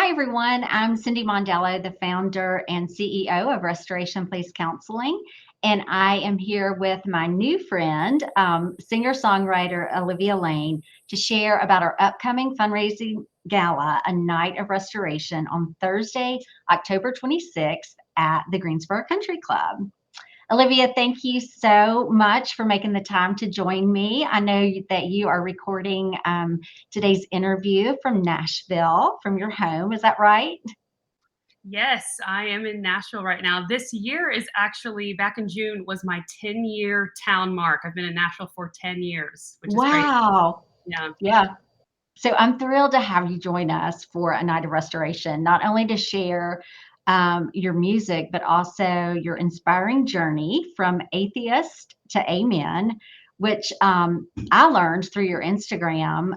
Hi, everyone. I'm Cindy Mondello, the founder and CEO of Restoration Place Counseling. And I am here with my new friend, singer-songwriter Olivia Lane, to share about our upcoming fundraising gala, A Night of Restoration, on Thursday, October 26th at the Greensboro Country Club. Olivia, thank you so much for making the time to join me. I know that you are recording today's interview from Nashville, from your home. Is that right? Yes, I am in Nashville right now. This year is actually, back in June, was my 10-year town mark. I've been in Nashville for 10 years, which is crazy. Wow. Yeah. Yeah. So I'm thrilled to have you join us for A Night of Restoration, not only to share your music, but also your inspiring journey from atheist to amen, which I learned through your Instagram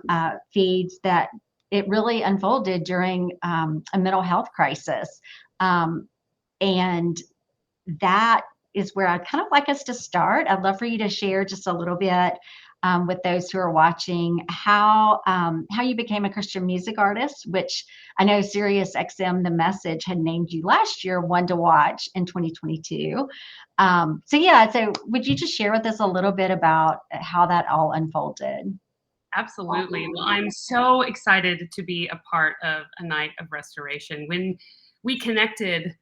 feeds that it really unfolded during a mental health crisis. Um, and that is where I'd kind of like us to start. I'd love for you to share just a little bit with those who are watching how you became a Christian music artist, which I know Sirius XM The Message had named you last year one to watch in 2022. So would you just share with us a little bit about how that all unfolded? Absolutely. Well, I'm so excited to be a part of A Night of Restoration. When we connected,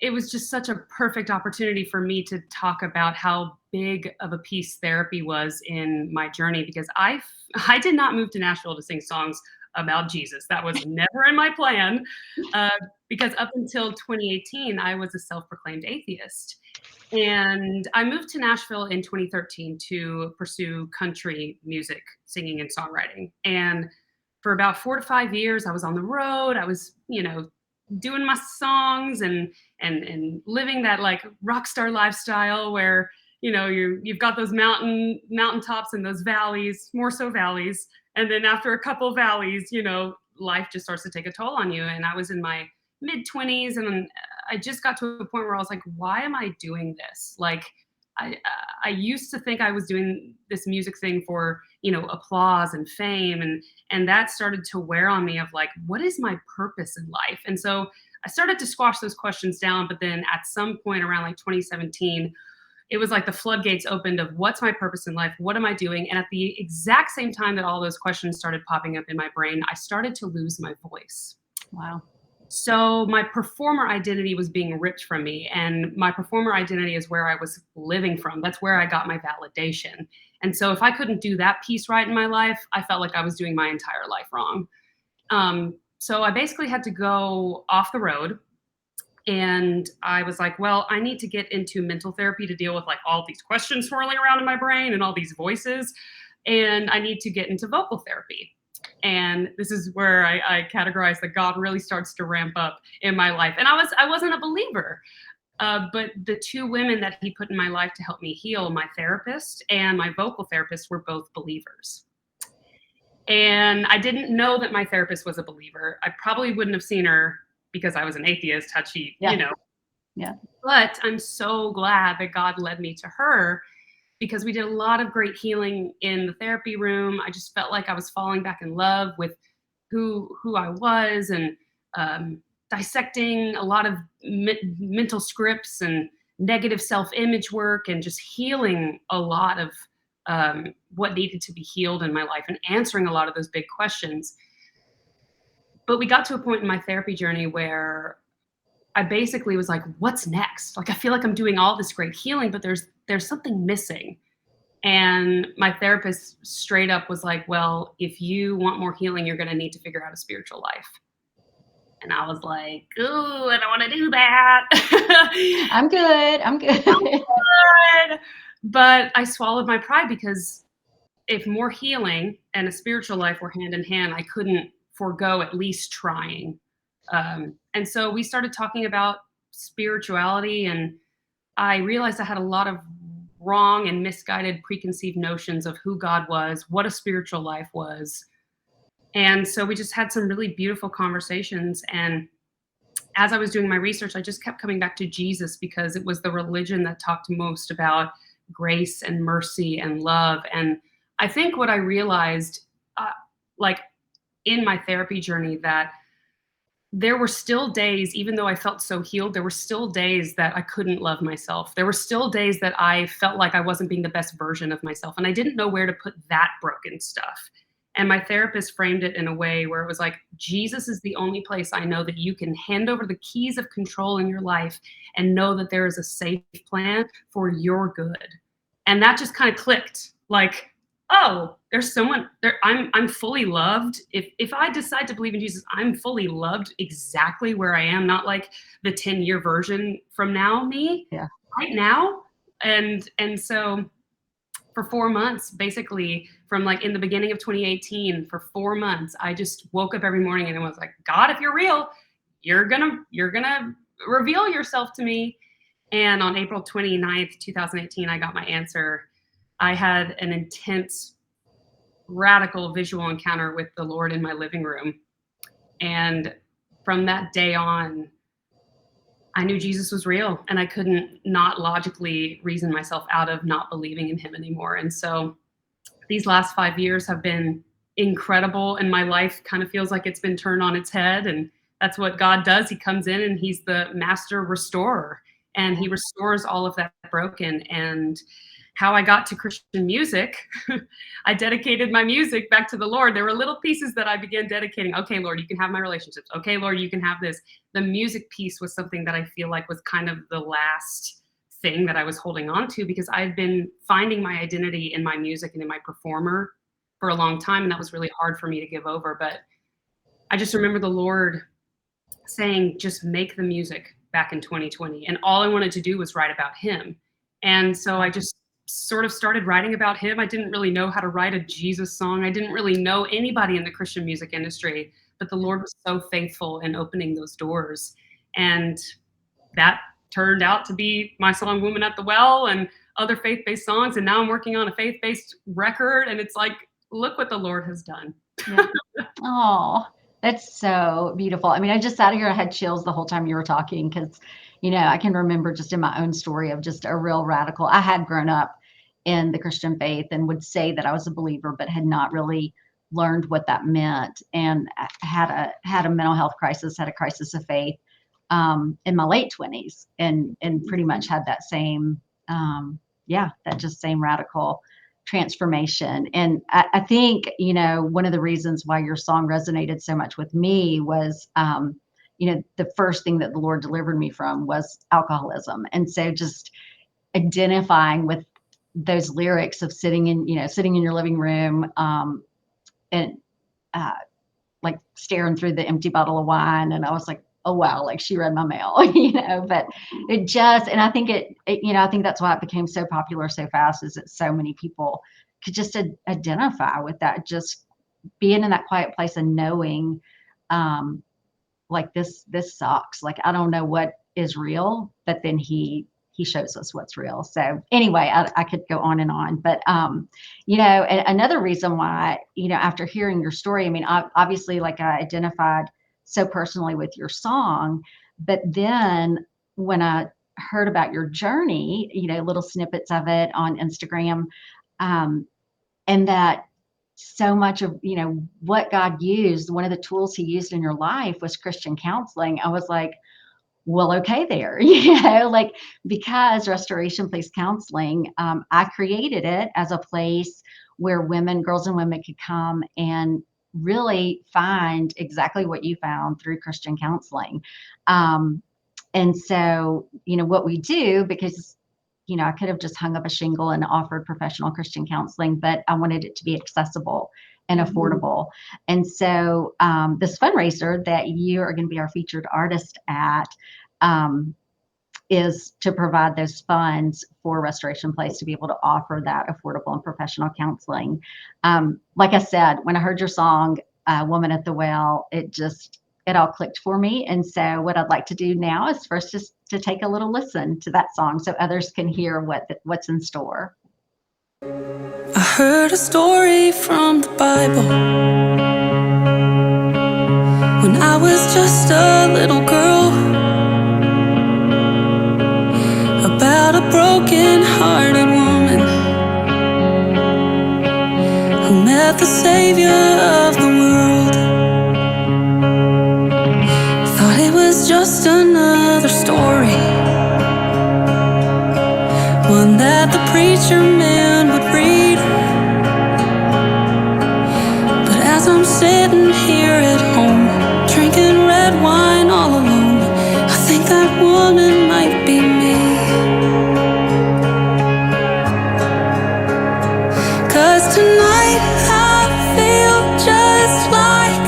it was just such a perfect opportunity for me to talk about how big of a piece therapy was in my journey, because I did not move to Nashville to sing songs about Jesus. That was never in my plan, uh, because up until 2018, I was a self-proclaimed atheist. And I moved to Nashville in 2013 to pursue country music, singing and songwriting. And for about 4 to 5 years, I was on the road. I was, doing my songs and living that like rock star lifestyle where you've got those mountaintops and those valleys, more so valleys, and then after a couple valleys, life just starts to take a toll on you. And I was in my mid 20s, and I just got to a point where I was like, why am I doing this? Like, I used to think I was doing this music thing for applause and fame, and that started to wear on me of like, what is my purpose in life? And so I started to squash those questions down. But then at some point around like 2017, it was like the floodgates opened of what's my purpose in life? What am I doing? And at the exact same time that all those questions started popping up in my brain, I started to lose my voice. Wow. So my performer identity was being ripped from me, and my performer identity is where I was living from. That's where I got my validation. And so if I couldn't do that piece right in my life, I felt like I was doing my entire life wrong. So I basically had to go off the road, and I was like, well, I need to get into mental therapy to deal with like all these questions swirling around in my brain and all these voices. And I need to get into vocal therapy. And this is where I categorize that God really starts to ramp up in my life. And I wasn't a believer, but the two women that He put in my life to help me heal, my therapist and my vocal therapist, were both believers. And I didn't know that my therapist was a believer. I probably wouldn't have seen her because I was an atheist had she, Yeah. Yeah. But I'm so glad that God led me to her, because we did a lot of great healing in the therapy room. I just felt like I was falling back in love with who I was, and dissecting a lot of mental scripts and negative self-image work, and just healing a lot of what needed to be healed in my life, and answering a lot of those big questions. But we got to a point in my therapy journey where I basically was like, what's next? Like, I feel like I'm doing all this great healing, but there's something missing. And my therapist straight up was like, well, if you want more healing, you're going to need to figure out a spiritual life. And I was like, ooh, I don't want to do that. I'm good. I'm good. But I swallowed my pride, because if more healing and a spiritual life were hand in hand, I couldn't forego at least trying. And so we started talking about spirituality, and I realized I had a lot of wrong and misguided preconceived notions of who God was, what a spiritual life was. And so we just had some really beautiful conversations. And as I was doing my research, I just kept coming back to Jesus, because it was the religion that talked most about grace and mercy and love. And I think what I realized, like in my therapy journey, that there were still days, even though I felt so healed, there were still days that I couldn't love myself. There were still days that I felt like I wasn't being the best version of myself. And I didn't know where to put that broken stuff. And my therapist framed it in a way where it was like, Jesus is the only place I know that you can hand over the keys of control in your life and know that there is a safe plan for your good. And that just kind of clicked, like, oh, there's someone there. I'm fully loved. If I decide to believe in Jesus, I'm fully loved exactly where I am, not like the 10-year version from now me, Yeah. right now. And so for 4 months, basically from like in the beginning of 2018, for 4 months, I just woke up every morning and it was like, God, if you're real, you're gonna reveal yourself to me. And on April 29th, 2018, I got my answer. I had an intense, radical visual encounter with the Lord in my living room. And from that day on, I knew Jesus was real, and I couldn't not logically reason myself out of not believing in him anymore. And so these last 5 years have been incredible, and my life kind of feels like it's been turned on its head. And that's what God does. He comes in and he's the master restorer, and he restores all of that broken. And how I got to Christian music, I dedicated my music back to the Lord. There were little pieces that I began dedicating. Okay, Lord, you can have my relationships. Okay, Lord, you can have this. The music piece was something that I feel like was kind of the last thing that I was holding on to, because I've been finding my identity in my music and in my performer for a long time. And that was really hard for me to give over. But I just remember the Lord saying, just make the music back in 2020. And all I wanted to do was write about him. And so I just sort of started writing about him. I didn't really know how to write a Jesus song. I didn't really know anybody in the Christian music industry, but the Lord was so faithful in opening those doors. And that turned out to be my song Woman at the Well and other faith-based songs. And now I'm working on a faith-based record. And it's like, look what the Lord has done. Yeah. Oh, that's so beautiful. I mean, I just sat here, I had chills the whole time you were talking, because, I can remember just in my own story of just a real radical. I had grown up in the Christian faith and would say that I was a believer, but had not really learned what that meant. And I had a mental health crisis, had a crisis of faith in my late 20s, and pretty much had that same, that just same radical transformation. And I think, one of the reasons why your song resonated so much with me was, the first thing that the Lord delivered me from was alcoholism. And so just identifying with those lyrics of sitting in your living room, and like staring through the empty bottle of wine. And I was like, oh, wow, like she read my mail, but it just, and I think I think that's why it became so popular so fast, is that so many people could just identify with that, just being in that quiet place and knowing, like this sucks. Like, I don't know what is real, but then he shows us what's real. So anyway, I could go on and on, but, another reason why, after hearing your story, I mean, obviously, like, I identified so personally with your song, but then when I heard about your journey, little snippets of it on Instagram, and that so much of, what God used, one of the tools he used in your life was Christian counseling. I was like, well, okay there, like, because Restoration Place Counseling, I created it as a place where girls and women could come and really find exactly what you found through Christian counseling. And so, what we do, because, I could have just hung up a shingle and offered professional Christian counseling, but I wanted it to be accessible and affordable. And so this fundraiser that you are going to be our featured artist at, is to provide those funds for Restoration Place to be able to offer that affordable and professional counseling. Like I said, when I heard your song, Woman at the Well, it all clicked for me. And so what I'd like to do now is first just to take a little listen to that song so others can hear what's in store. I heard a story from the Bible when I was just a little girl, about a broken-hearted woman who met the Savior of the world. just another story, one that the preacher man would read. But as I'm sitting here at home, drinking red wine all alone, I think that woman might be me. 'Cause tonight I feel just like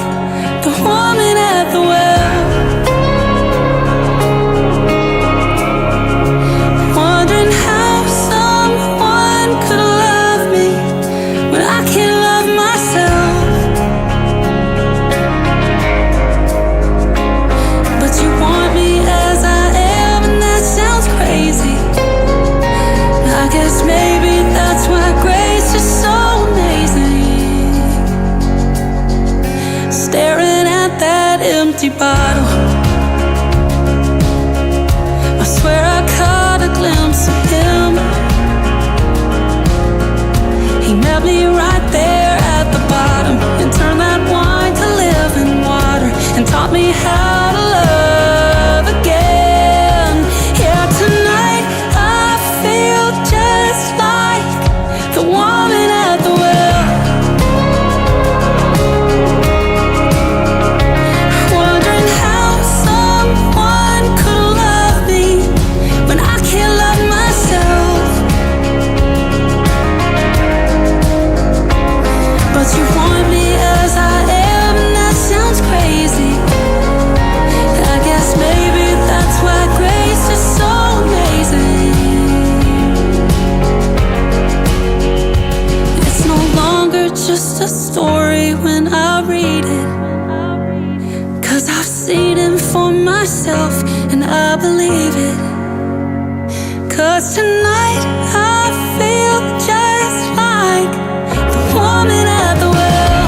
the woman at the well, wondering how someone could love me when I can't love myself. But you want me as I am, and that sounds crazy. I guess maybe that's why grace is so amazing. Staring at that empty bottle, I swear I caught a glimpse of him. He met me right there at the bottom and turned that wine to living water and taught me how to love again. Yeah, tonight I feel just like the woman at the well, wondering how someone could love me when I can't love myself. But you want me as I am, and that sounds crazy. I guess maybe that's why grace is so amazing. It's no longer just a story when I read it, 'cause I've seen him for myself and I believe it. 'Cause tonight I feel just like the woman at the well,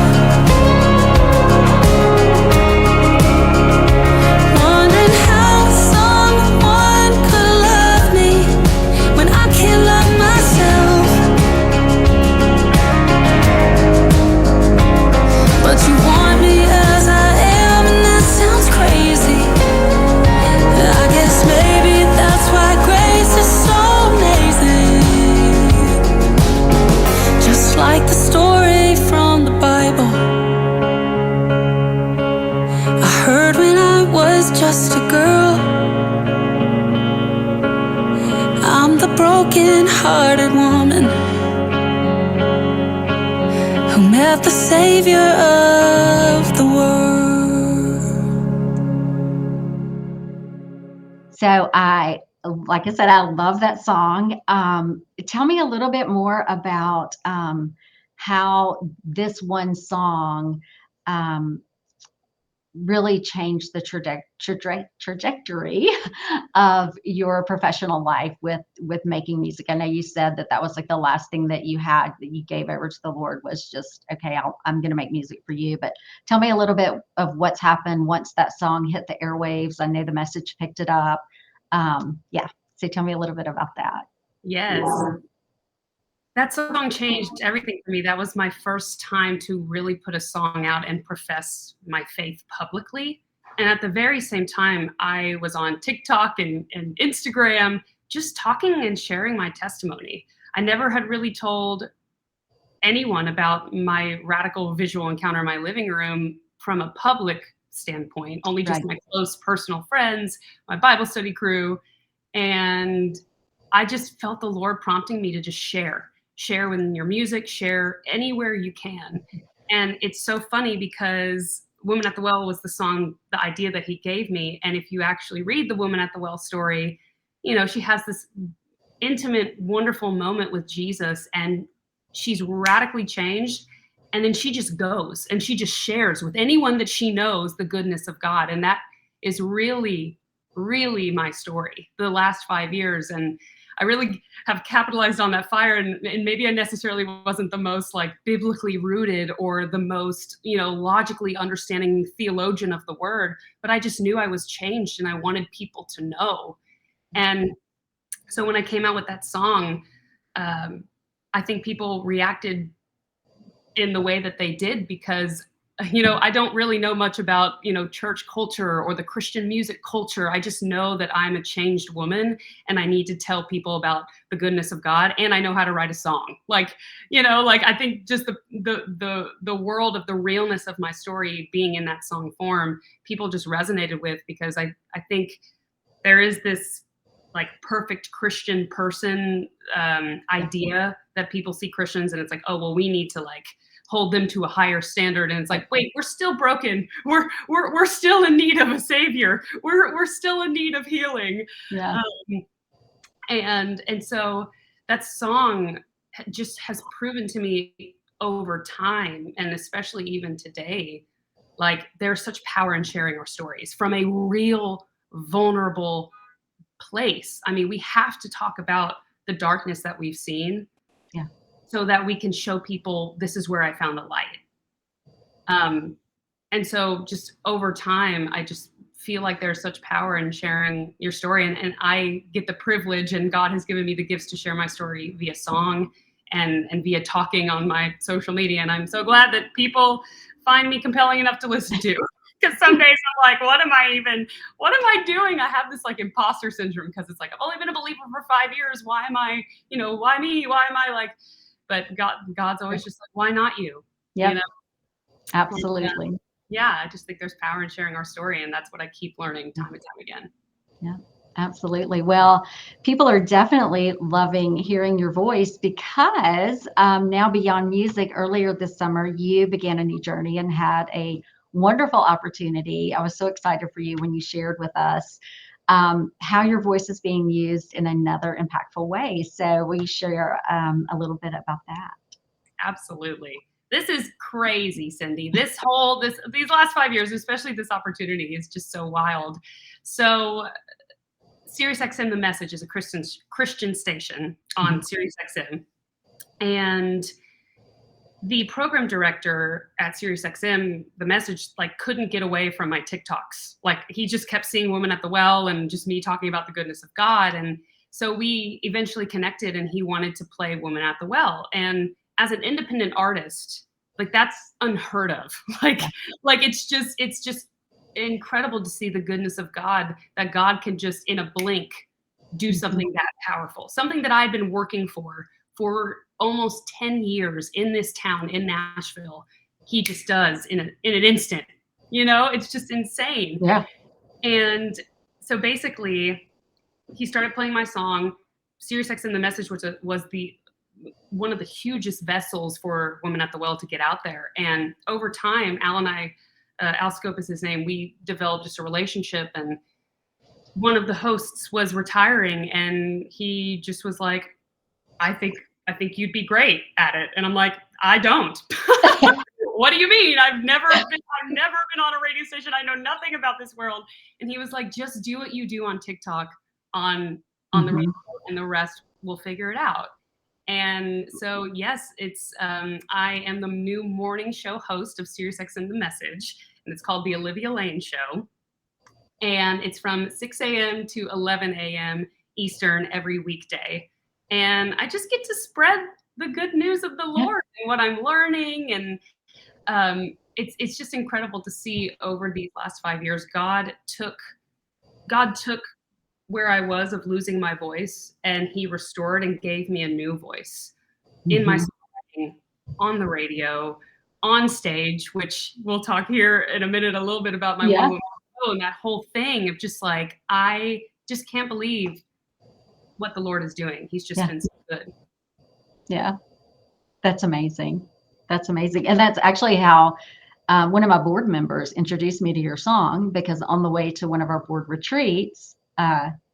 wondering how someone could love me when I can't love myself. But you want me as I am, and that sounds crazy. I guess maybe that's why grace is so amazing. Just like the story from the Bible I heard when I was just a girl. I'm the broken-hearted woman who met the Savior of the world. So like I said, I love that song. Tell me a little bit more about how this one song really changed the trajectory of your professional life with making music. I know you said that was like the last thing that you had that you gave over to the Lord was just, okay, I'm going to make music for you. But tell me a little bit of what's happened once that song hit the airwaves. I know the message picked it up. Yeah. So tell me a little bit about that. Yes. That song changed everything for me. That was my first time to really put a song out and profess my faith publicly. And at the very same time, I was on TikTok and Instagram, just talking and sharing my testimony. I never had really told anyone about my radical visual encounter in my living room from a public standpoint, only just Right. my close personal friends, my Bible study crew. And I just felt the Lord prompting me to just share in your music, share anywhere you can. And it's so funny because Woman at the Well was the song, the idea that he gave me. And if you actually read the Woman at the Well story, you know, she has this intimate, wonderful moment with Jesus, and she's radically changed. And then she just goes and she just shares with anyone that she knows the goodness of God. And that is really, really my story the last 5 years. And I really have capitalized on that fire. And maybe I necessarily wasn't the most like biblically rooted or the most, you know, logically understanding theologian of the word, but I just knew I was changed and I wanted people to know. And so when I came out with that song, I think people reacted in the way that they did because I don't really know much about, church culture or the Christian music culture. I just know that I'm a changed woman and I need to tell people about the goodness of God, and I know how to write a song. I think just the world of the realness of my story being in that song form, people just resonated with, because I think there is this like perfect Christian person idea that people see Christians, and it's like, oh, well, we need to like hold them to a higher standard. And it's like, wait, we're still broken. We're still in need of a savior. We're still in need of healing. Yeah. And so that song just has proven to me over time, and especially even today, like there's such power in sharing our stories from a real vulnerable place. I mean, we have to talk about the darkness that we've seen, Yeah, so that we can show people this is where I found the light. And so just over time, I just feel like there's such power in sharing your story. And I get the privilege, and God has given me the gifts to share my story via song and via talking on my social media. And I'm so glad that people find me compelling enough to listen to. Because some days I'm like, what am I doing? I have this like imposter syndrome, because it's like, I've only been a believer for 5 years. Why am I, why me? Why am I like, but God's always just like, why not you? yeah, You know? absolutely. Yeah, I just think there's power in sharing our story, and that's what I keep learning time and time again. Yeah, absolutely. Well, people are definitely loving hearing your voice, because now Beyond Music, earlier this summer, you began a new journey and had a wonderful opportunity. I was so excited for you when you shared with us how your voice is being used in another impactful way. So will you share a little bit about that? Absolutely. This is crazy, Cindy. These last 5 years, especially this opportunity, is just so wild. So SiriusXM The Message is a Christian station on SiriusXM. And the program director at SiriusXM, The Message, like couldn't get away from my TikToks. Like he just kept seeing Woman at the Well and just me talking about the goodness of God. And so we eventually connected, and he wanted to play Woman at the Well. And as an independent artist, like that's unheard of. Like it's just incredible to see the goodness of God, that God can just in a blink do something that powerful, something that I'd been working for almost 10 years in this town in Nashville. He just does in an instant. It's just insane. Yeah. And so basically he started playing my song. SiriusXM The Message was one of the hugest vessels for Women at the Well to get out there. And over time, Al and I, Al Scope is his name, we developed just a relationship. And one of the hosts was retiring, and he just was like, I think you'd be great at it. And I'm like, I don't. What do you mean? I've never been on a radio station. I know nothing about this world. And he was like, just do what you do on TikTok on the radio, and the rest we'll figure it out. And so, yes, it's I am the new morning show host of SiriusXM The Message, and it's called The Olivia Lane Show. And it's from 6 a.m. to 11 a.m. Eastern every weekday. And I just get to spread the good news of the Lord and what I'm learning. And it's just incredible to see over these last 5 years, God took where I was of losing my voice, and he restored and gave me a new voice in my songwriting, on the radio, on stage, which we'll talk here in a minute a little bit about my one woman show, and that whole thing of just like, I just can't believe what the Lord is doing. He's just been so good. Yeah, that's amazing. That's amazing. And that's actually how one of my board members introduced me to your song, because on the way to one of our board retreats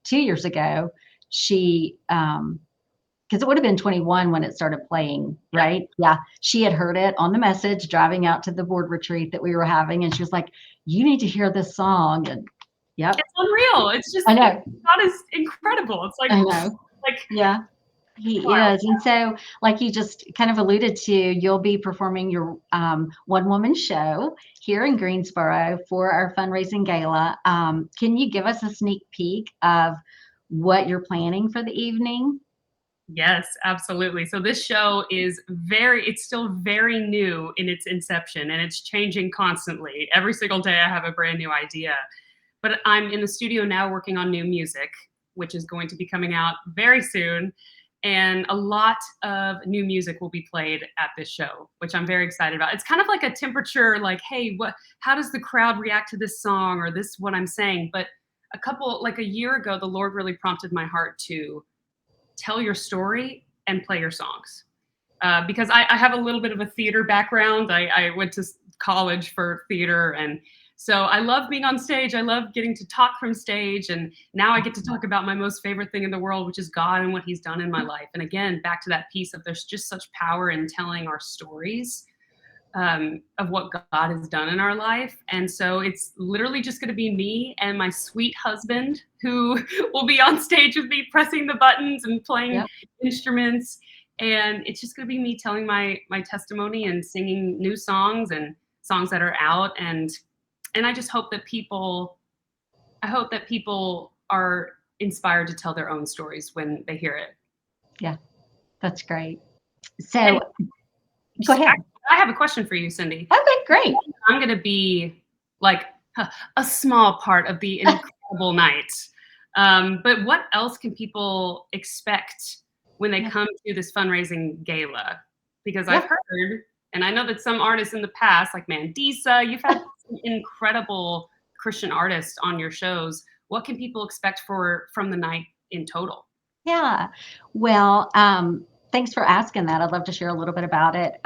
2 years ago, she, because it would have been 21 when it started playing, right? Yeah. She had heard it on The Message driving out to the board retreat that we were having. And she was like, you need to hear this song. And it's unreal. It's just, I know. God is incredible. It's like, I know. Yeah. He is. And so, like you just kind of alluded to, you'll be performing your one-woman show here in Greensboro for our fundraising gala. Can you give us a sneak peek of what you're planning for the evening? Yes, absolutely. So this show is it's still very new in its inception, and it's changing constantly. Every single day I have a brand new idea. But I'm in the studio now working on new music, which is going to be coming out very soon. And a lot of new music will be played at this show, which I'm very excited about. It's kind of like a temperature, like, hey, how does the crowd react to this song or this what I'm saying? But like a year ago, the Lord really prompted my heart to tell your story and play your songs. Because I have a little bit of a theater background. I went to college for theater, and so I love being on stage. I love getting to talk from stage, and now I get to talk about my most favorite thing in the world, which is God and what He's done in my life. And again, back to that piece of there's just such power in telling our stories of what God has done in our life. And so it's literally just going to be me and my sweet husband who will be on stage with me pressing the buttons and playing instruments. And it's just going to be me telling my testimony and singing new songs and songs that are out. And I just hope that people are inspired to tell their own stories when they hear it. Yeah, that's great. So And go ahead. I have a question for you, Cindy. Okay, great. I'm going to be like a small part of the incredible night. But what else can people expect when they come to this fundraising gala? Because I've heard, and I know that some artists in the past, like Mandisa, you've had some incredible Christian artists on your shows. What can people expect from the night in total? Yeah. Well, thanks for asking that. I'd love to share a little bit about it.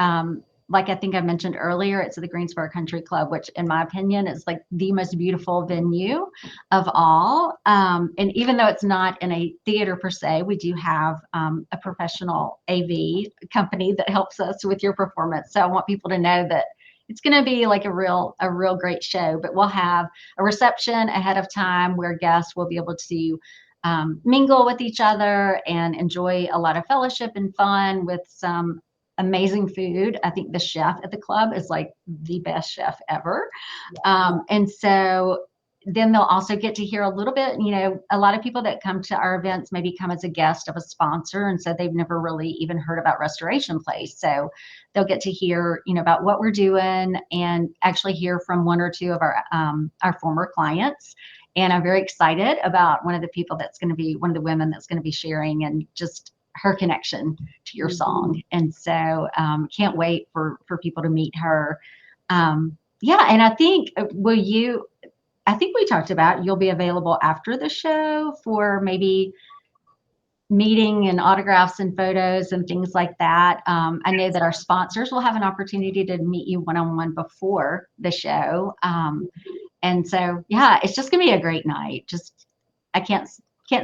Like I think I mentioned earlier, it's the Greensboro Country Club, which in my opinion is like the most beautiful venue of all. And even though it's not in a theater per se, we do have a professional AV company that helps us with your performance. So I want people to know that it's going to be like a real great show, but we'll have a reception ahead of time where guests will be able to mingle with each other and enjoy a lot of fellowship and fun with some amazing food. I think the chef at the club is like the best chef ever. And so then they'll also get to hear a little bit, a lot of people that come to our events maybe come as a guest of a sponsor. And so they've never really even heard about Restoration Place. So they'll get to hear, about what we're doing and actually hear from one or two of our former clients. And I'm very excited about one of the women that's going to be sharing and just her connection to your song. And so can't wait for people to meet her. And I think, I think we talked about you'll be available after the show for maybe meeting and autographs and photos and things like that. I know that our sponsors will have an opportunity to meet you one-on-one before the show. And so, it's just going to be a great night. Just, I can't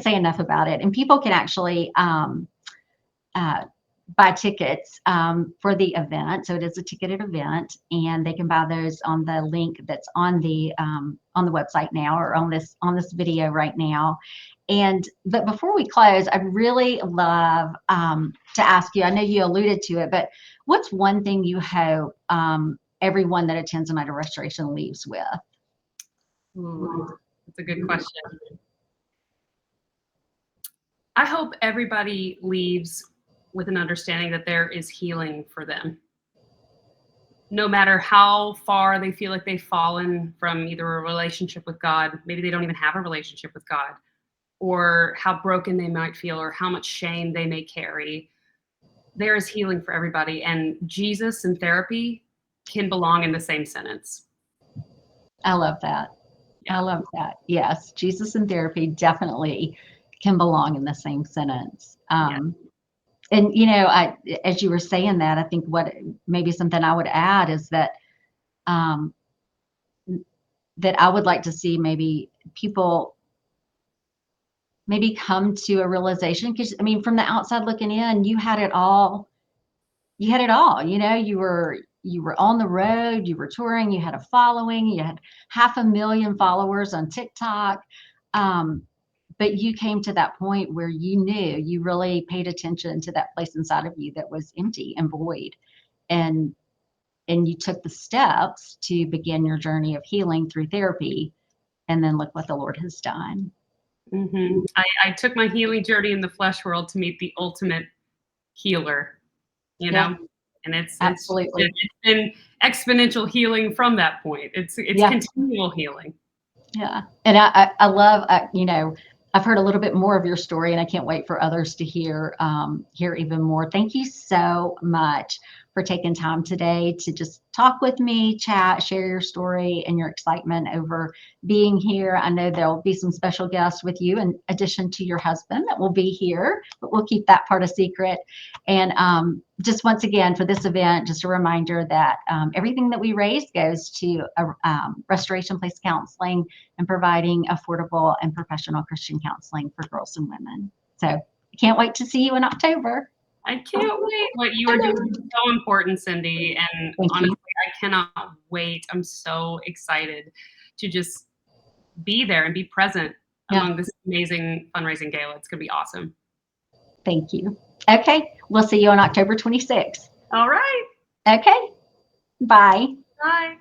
say enough about it. And people can actually buy tickets for the event. So it is a ticketed event, and they can buy those on the link that's on the website now, or on this video right now. But before we close, I'd really love to ask you, I know you alluded to it, but what's one thing you hope everyone that attends a night of restoration leaves with? Ooh, that's a good question. I hope everybody leaves with an understanding that there is healing for them. No matter how far they feel like they've fallen from either a relationship with God, maybe they don't even have a relationship with God, or how broken they might feel, or how much shame they may carry, there is healing for everybody. And Jesus and therapy can belong in the same sentence. I love that. I love that. Yes, Jesus and therapy definitely can belong in the same sentence. And, as you were saying that, I think what maybe something I would add is that that I would like to see maybe people maybe come to a realization, because from the outside looking in, you had it all. You had it all. You were on the road, you were touring, you had a following, you had 500,000 followers on TikTok. But you came to that point where you really paid attention to that place inside of you that was empty and void. And you took the steps to begin your journey of healing through therapy. And then look what the Lord has done. I took my healing journey in the flesh world to meet the ultimate healer, you Yeah. know, and it's Absolutely. it's been exponential healing from that point. It's Yeah. continual healing. Yeah. And I love, you know, I've heard a little bit more of your story, and I can't wait for others to hear even more. Thank you so much for taking time today to just talk with me, chat, share your story and your excitement over being here. I know there'll be some special guests with you in addition to your husband that will be here, but we'll keep that part a secret. And just once again, for this event, just a reminder that everything that we raise goes to Restoration Place Counseling and providing affordable and professional Christian counseling for girls and women. So I can't wait to see you in October. I can't wait. What you are doing is so important, Cindy. And honestly, I cannot wait. I'm so excited to just be there and be present among this amazing fundraising gala. It's going to be awesome. Thank you. Okay. We'll see you on October 26th. All right. Okay. Bye. Bye.